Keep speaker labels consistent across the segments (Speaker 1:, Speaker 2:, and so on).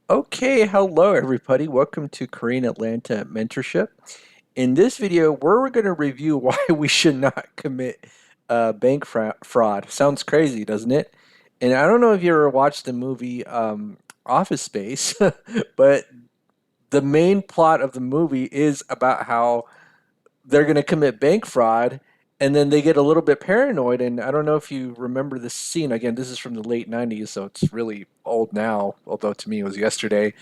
Speaker 1: Okay, hello everybody. Welcome to Korean Atlanta Mentorship. In this video, we're going to review why we should not commit bank fraud. Sounds crazy, doesn't it? And I don't know if you ever watched the movie Office Space, but the main plot of the movie is about how they're going to commit bank fraud and then they get a little bit paranoid. And I don't know if you remember this scene. Again, this is from the late 90s, so it's really old now, although to me it was yesterday.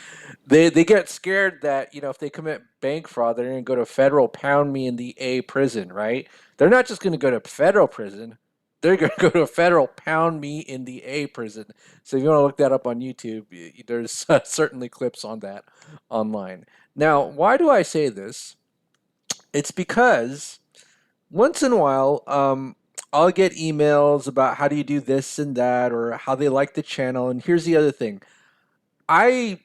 Speaker 1: They get scared that, if they commit bank fraud, they're going to go to federal pound me in the A prison, right? They're not just going to go to federal prison. They're going to go to a federal pound me in the A prison. So if you want to look that up on YouTube, there's certainly clips on that online. Now, why do I say this? It's because once in a while, I'll get emails about how do you do this and that, or how they like the channel. And here's the other thing: I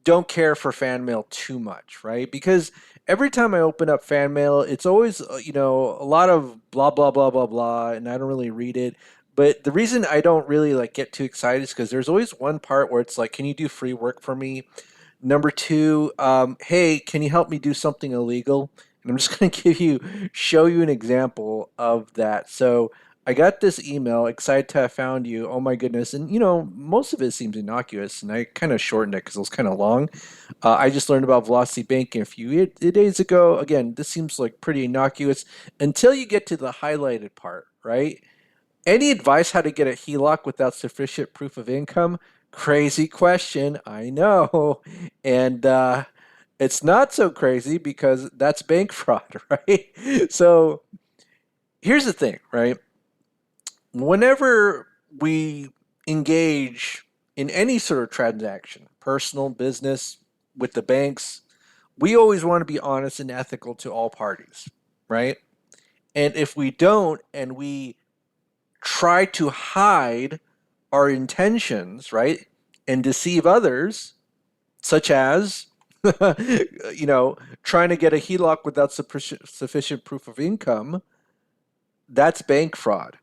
Speaker 1: don't care for fan mail too much, right? Because every time I open up fan mail, it's always a lot of blah blah blah blah blah, and I don't really read it. But the reason I don't really like get too excited is because there's always one part where it's like, "Can you do free work for me?" Number two, hey, can you help me do something illegal? And I'm just going to show you an example of that. So I got this email, excited to have found you. Oh my goodness. And most of it seems innocuous, and I kind of shortened it because it was kind of long. I just learned about Velocity Banking a few days ago. Again, this seems like pretty innocuous until you get to the highlighted part, right? Any advice how to get a HELOC without sufficient proof of income? Crazy question, I know. And it's not so crazy because that's bank fraud, right? So here's the thing, right? Whenever we engage in any sort of transaction, personal, business, with the banks, we always want to be honest and ethical to all parties, right? And if we don't and we try to hide our intentions, right, and deceive others, such as, trying to get a HELOC without sufficient proof of income, that's bank fraud,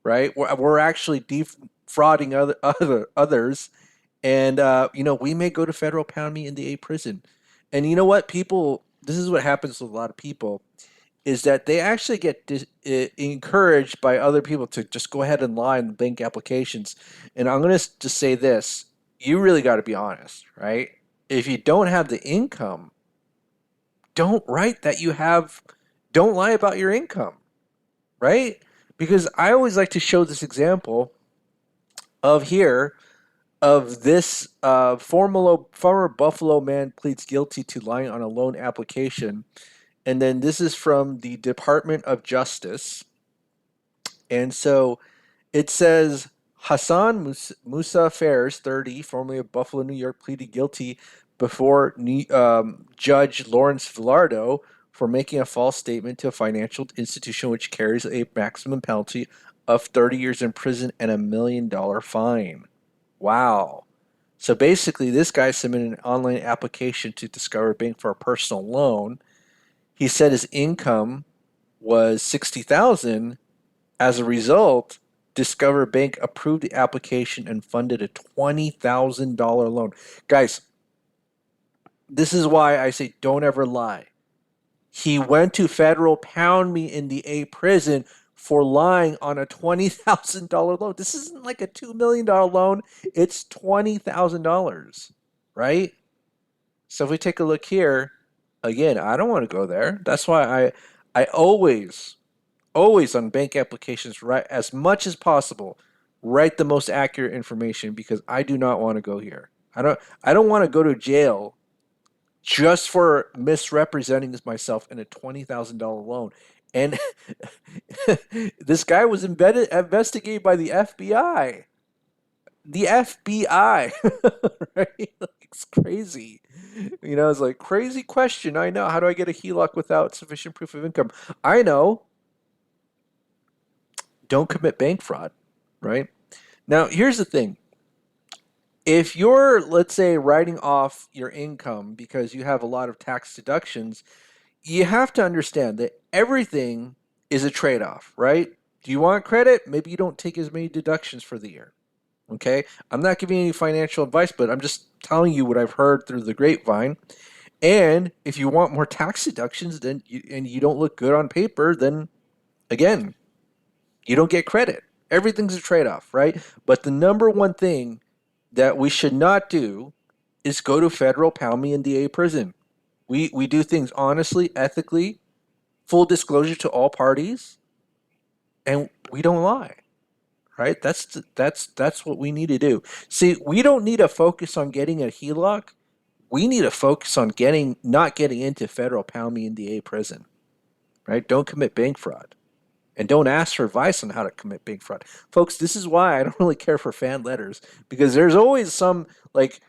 Speaker 1: right? We're actually defrauding others, and we may go to federal pound me in the A prison. And you know what, people? This is what happens with a lot of people is that they actually get encouraged by other people to just go ahead and lie in bank applications. And I'm going to just say this: you really got to be honest, right? If you don't have the income, don't write that you have. Don't lie about your income, right? Because I always like to show this example of here of this former Buffalo man pleads guilty to lying on a loan application. And then this is from the Department of Justice. And so it says Hassan Musa Fairs, 30, formerly of Buffalo, New York, pleaded guilty before Judge Lawrence Villardo for making a false statement to a financial institution which carries a maximum penalty of 30 years in prison and $1 million fine. Wow. So basically, this guy submitted an online application to Discover Bank for a personal loan. He said his income was 60,000. As a result, Discover Bank approved the application and funded a $20,000 loan. Guys, this is why I say don't ever lie. He went to federal pound me in the A prison for lying on a $20,000 loan. This isn't like a $2 million loan, it's $20,000, right? So if we take a look here, again, I don't want to go there. That's why I always on bank applications, write as much as possible, write the most accurate information because I do not want to go here. I don't want to go to jail just for misrepresenting myself in a $20,000 loan. And this guy was investigated by the FBI. The FBI, right? It's crazy. It's like crazy question. I know. How do I get a HELOC without sufficient proof of income? I know. Don't commit bank fraud, right? Now, here's the thing. If you're, let's say, writing off your income because you have a lot of tax deductions, you have to understand that everything is a trade off, right? Do you want credit? Maybe you don't take as many deductions for the year. Okay? I'm not giving you any financial advice, but I'm just telling you what I've heard through the grapevine. And if you want more tax deductions, and you don't look good on paper, then again, you don't get credit. Everything's a trade off, right? But the number one thing that we should not do is go to federal PALMI and DA prison. We do things honestly, ethically, full disclosure to all parties, and we don't lie, right? That's what we need to do. See, we don't need to focus on getting a HELOC. We need to focus on not getting into federal PALMI and DA prison, right? Don't commit bank fraud. And don't ask for advice on how to commit bank fraud. Folks, this is why I don't really care for fan letters, because there's always some like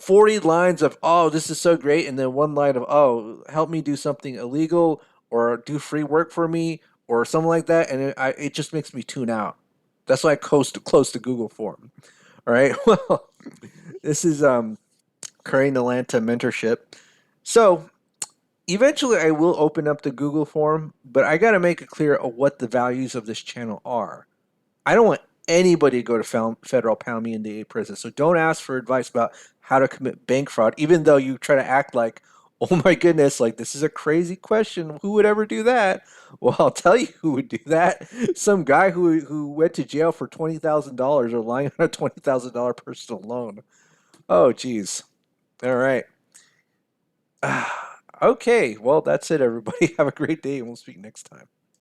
Speaker 1: 40 lines of, oh, this is so great, and then one line of, oh, help me do something illegal or do free work for me or something like that. And it just makes me tune out. That's why I close to Google Form. All right. Well, this is Currying Atlanta mentorship. So eventually I will open up the Google form, but I got to make it clear of what the values of this channel are. I don't want anybody to go to federal pound me in the prison. So don't ask for advice about how to commit bank fraud, even though you try to act like, oh my goodness, like this is a crazy question. Who would ever do that? Well, I'll tell you who would do that. Some guy who went to jail for $20,000 or lying on a $20,000 personal loan. Oh, geez. All right. Okay. Well, that's it, everybody. Have a great day, and we'll speak next time.